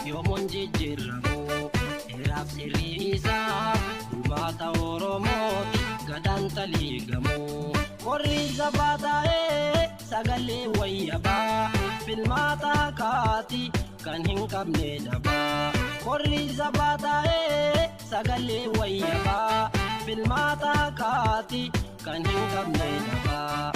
yoomuun jijjiiramu dheeraaf sirriisa uummata Oromooti gadaan taliigamu warri sabaa ta'ee sagalee wayyabaa filmaata kaati kan hin qabne dhabaa warri sabaa ta'ee sagalee wayyabaa filmaata kaati kan hin qabne dhabaa.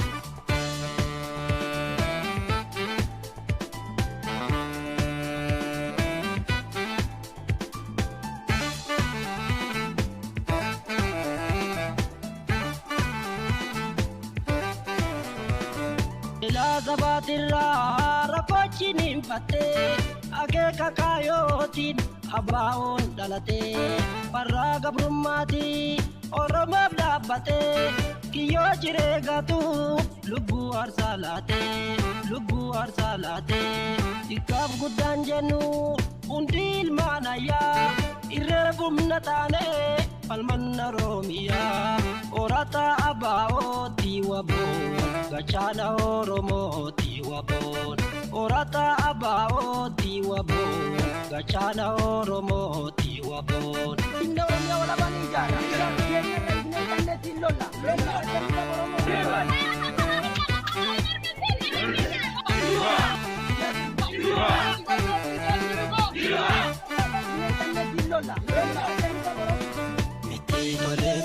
Ila zabatirra rakochinin fatte akeka kayotin abaon dalate parra gabrummati Oromoo dhaabate kiyoo jireegatu lubbuu arsalate ikkaaf guddaan jennu hundi ilmaan ayyaa irreefumna taane falmanna Oromiyaa orata abaa'ooti waboon gachana Oromooti waboon orata abaa'ooti waboon gachana Oromooti waboon. Indonesia wala bani jana lola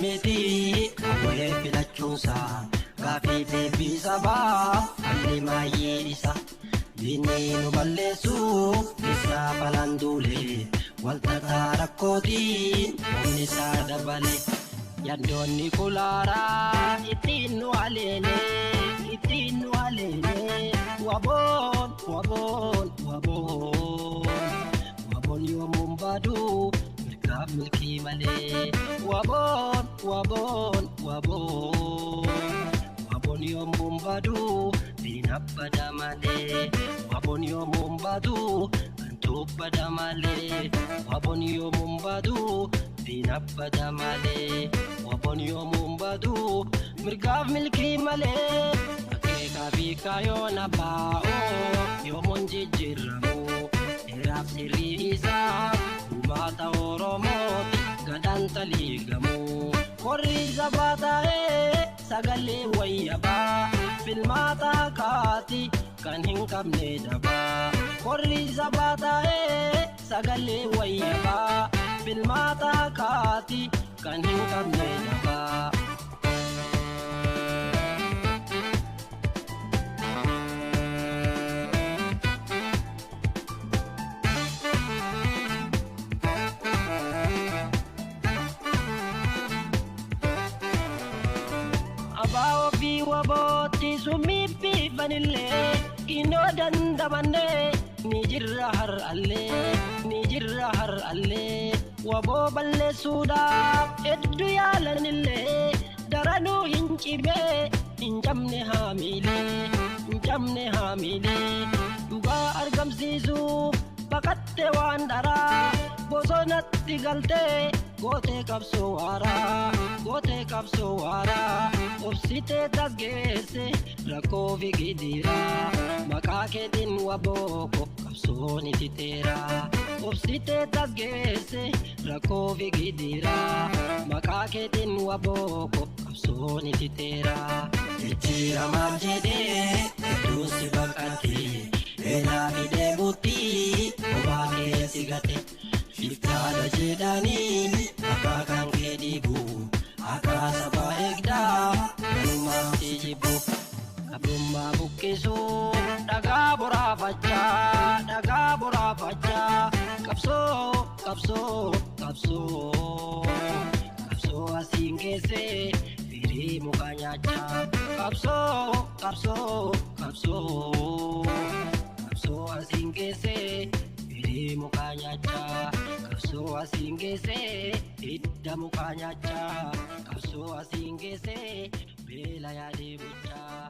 miti awale filachuusa gaaffii deebii sabaa haalli maayyeessa diinni nu balleessuuf isa falanduule waltataa rakkootiin humni isaa dabale yandoonni kulaaraa ittiin nu haleele waboon yoomuun baaduu mirgaaf milkii malee waboon yoomuun baaduu diina bada malee waboon yoomuun baaduu antuu bada malee waboon yoomuun baaduu diina bada malee waboon yoomuun baaduu mirgaaf milkii malee akeekaa fi kaayoon abaa'oo yoomuun jijjiiramu dheeraaf sirriisa uummata Oromooti gadaan taliigamu warri sabaa ta'ee sagalee wayyabaa filmaata kaati kan hin qabne dhabaa warri sabaa ta'ee sagalee wayyabaa filmaata kaati kan hin qabne dhabaa. Abao fi wabooti sumiifi banillee inoo dandamannee ni jirra har'allee waboo balleessuudhaaf hedduu yaalanillee daranuu hin cimee hin cabne haamilee dhugaa argamsiisuuf baqatte waan dharaa bosonatti galtee gootee qabsoo waaraa obsitee taggeesse rakkoo fi gidiraa maqaa keetiin wabooko qabsoon itti teeraa obsitee taggeesse rakkoo fi gidiraa maqaa keetiin wabooko qabsoon itti teeraa jijjiiramaaf jedhee hedduun si baqate beelaa fi deebuutti obaa keessi gate Iftaada jedhanii akka kan kee dhiibu akka sabaa eegdaa galumaa si jibbu qabrummaa buqqisuu dhagaa boraafachaa qabsoo asiin keessee firii muka nyaachaa qabsoo asiin keessee firii muka nyaachaa qabsoo asiin keessee hidda muka nyaachaa qabsoo asiin keessee beela yaadee bulchaa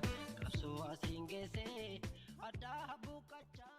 qabsoo asiin keessee adda buqqachaa.